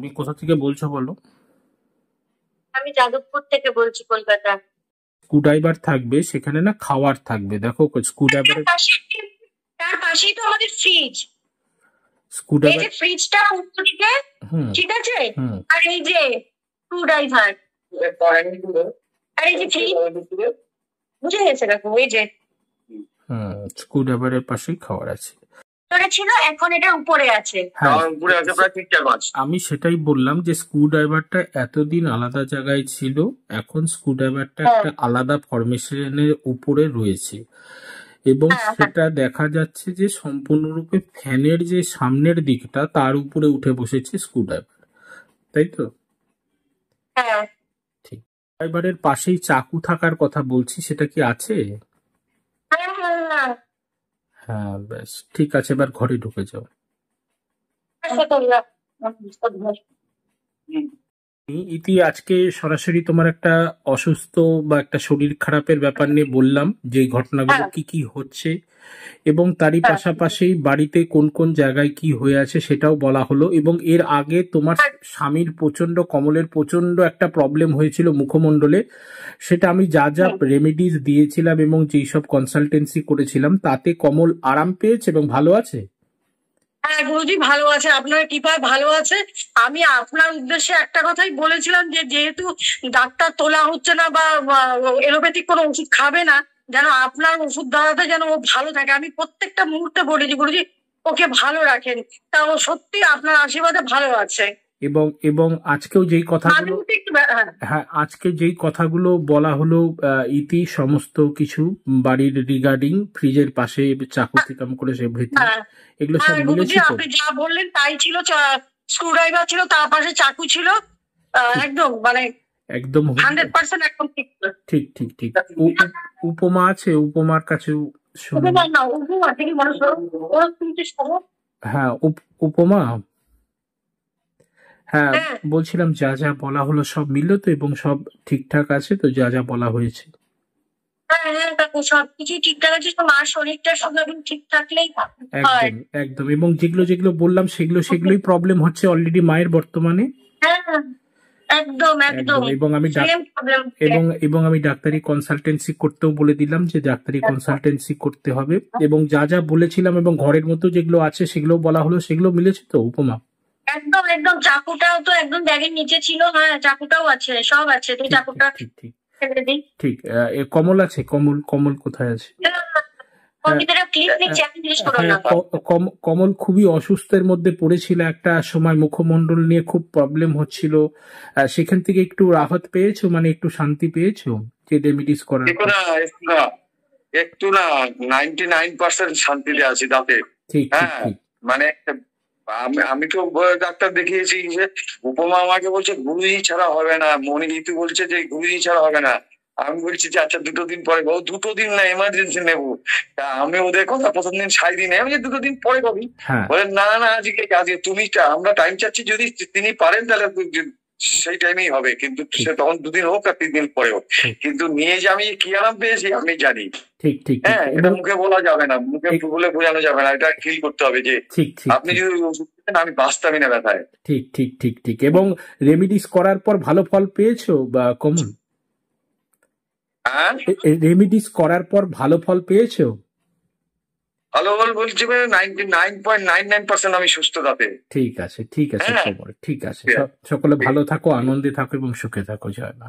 তুমি কোথা থেকে বলছো বলো? আমি যাদবপুর থেকে বলছি, কলকাতা। স্ক্রুড্রাইভার থাকবে সেখানে, না খাওয়ার থাকবে। দেখো তার স্ক্রুড্রাইভারের পাশে তার পাশেই তো আমাদের ফ্রিজ। এই স্ক্রুড্রাইভার যে ফ্রিজটা উল্টো দিকে, হুম ঠিক আছে? হুম আর এই যে স্ক্রু ড্রাইভার, আর এই যে ফ্রিজ, বুঝে গেছে দেখো, এই যে স্ক্রুড্রাইভারের পাশেই খাওয়ার আছে। তোরা ছিল, এখন এটা উপরে আছে। হ্যাঁ, উপরে আছে প্রায় 3-4 মাস। আমি সেটাই বললাম যে স্ক্রুড্রাইভারটা এতদিন আলাদা জায়গায় ছিল, এখন স্ক্রুড্রাইভারটা একটা আলাদা ফরমেশনের উপরে রয়েছে, এবং সেটা দেখা যাচ্ছে যে সম্পূর্ণরূপে ফ্যানের যে সামনের দিকটা তার উপরে উঠে বসেছে স্ক্রুড্রাইভার, তাই তো? হ্যাঁ, ঠিক। ড্রাইভারের পাশেই চাকু থাকার কথা বলছি, সেটা কি আছে? হ্যাঁ, হ্যাঁ, হ্যাঁ, ব্যাস ঠিক আছে, এবার ঘরে ঢুকে যাও। ইতি, আজকে সরাসরি তোমার একটা অসুস্থ বা একটা শরীর খারাপের ব্যাপার নিয়ে বললাম, যে ঘটনাগুলো কি কি হচ্ছে, এবং তারই পাশাপাশি বাড়িতে কোন কোন জায়গায় কি হয়ে আছে সেটাও বলা হলো। এবং এর আগে তোমার স্বামীর কমলের প্রচন্ড একটা প্রবলেম হয়েছিল মুখমণ্ডলে, সেটা আমি যা যা রেমেডিস দিয়েছিলাম এবং যেই সব কনসালটেন্সি করেছিলাম তাতে কমল আরাম পেয়েছে এবং ভালো আছে। হ্যাঁ গুরুজি, ভালো আছে, আপনার কৃপায় ভালো আছে। আমি আপনার উদ্দেশ্যে একটা কথাই বলেছিলাম, যে যেহেতু ডাক্তার তোলা হচ্ছে না বা এলোপ্যাথিক কোনো ওষুধ খাবে না, যেন আপনার ওষুধ দ্বারাতে যেন ও ভালো থাকে। আমি প্রত্যেকটা মুহূর্তে বলেছি, গুরুজি ওকে ভালো রাখেন। তা ও সত্যি আপনার আশীর্বাদে ভালো আছে। এবং এবং আজকেও যেই কথাগুলো, হ্যাঁ আজকে যেই কথাগুলো বলা হলো ইতি, সমস্ত কিছু বাড়ির রিগার্ডিং ফ্রিজের পাশে চাকু টিকাম করে এভরিথিং, এগুলো সব মিলেছে তো? আপনি যা বললেন তাই ছিল, স্ক্রুড্রাইভার ছিল, তার পাশে চাকু ছিল, একদম মানে একদম 100% একদম ঠিক। ঠিক ঠিক ঠিক। উপমা আছে, উপমার কাছে হ্যাঁ উপমা, হ্যাঁ বলছিলাম যা যা বলা হলো সব মিললো তো, এবং সব ঠিকঠাক আছে তো যা যা বলা হয়েছে? সবকিছু ঠিকঠাক আছে, মার শরীরটা শুধু ঠিক থাকলেই একদম একদম। এবং যেগুলো যেগুলো বললাম সেগুলোই প্রবলেম হচ্ছে অলরেডি মায়ের বর্তমানে। একদম একদম। এবং আমি ডাক্তারি কনসালটেন্সি করতেও বলে দিলাম যে ডাক্তারি কনসালটেন্সি করতে হবে, এবং যা যা বলেছিলাম এবং ঘরের মতো যেগুলো আছে সেগুলো বলা হলো, সেগুলো মিলেছে তো উপমা? একদম একদম। চাকুটাও তো একদম ব্যাগের নিচে ছিল, হ্যাঁ চাকুটাও আছে, সব আছে। তুই চাকুটা ঠিক ঠিক ঠিক। কমল আছে? কমল কোথায় আছে? কমল খুবই অসুস্থের মধ্যে পড়েছিল একটা সময়, মুখমণ্ডল নিয়ে খুব প্রবলেম হচ্ছিল, সেখান থেকে একটু রাহত পেয়েছো, মানে একটু শান্তি পেয়েছো যে রেমিডিস করার? একটু না, 99% শান্তিতে আছি তাতে। ঠিক ঠিক। মানে আমি তো ডাক্তার দেখিয়েছি, যে উপমা আমাকে বলছে গুরুজি ছাড়া হবে না, মনি ঋতু বলছে যে গুরুজি ছাড়া হবে না। আমি বলছি যে আচ্ছা 2 দিন পরে, 2 দিন না এমার্জেন্সি নেবো। আমি ওদের কথা প্রথম দিন 7 দিনে, আমি 2 দিন পরে পাবি। বলে না না, আজকে তুমি, আমরা টাইম চাচ্ছি, যদি তিনি পারেন তাহলে সেই টাইমেই হবে, কিন্তু সে তখন 2 দিন হোক আর 3 দিন পরে হোক, কিন্তু নিয়ে যে আমি কি আরাম পেয়েছি আমি জানি। ঠিক ঠিক। হ্যাঁ, এটা মুখে বলা যাবে না, মুখে বলে বোঝানো যাবে না, এটা ফিল করতে হবে যে আপনি যদি আমি বাঁচতামই না ব্যথায়। ঠিক ঠিক ঠিক ঠিক। এবং রেমিডিস করার পর ভালো ফল পেয়েছো বা কমল? রেমিডিস করার পর ভালো ফল পেয়েছো? ভালো ফল বলছি 99.99% আমি সুস্থ তাতে। ঠিক আছে ঠিক আছে, ঠিক আছে। সকলে ভালো থাকো, আনন্দে থাকো এবং সুখে থাকো। জয় মা।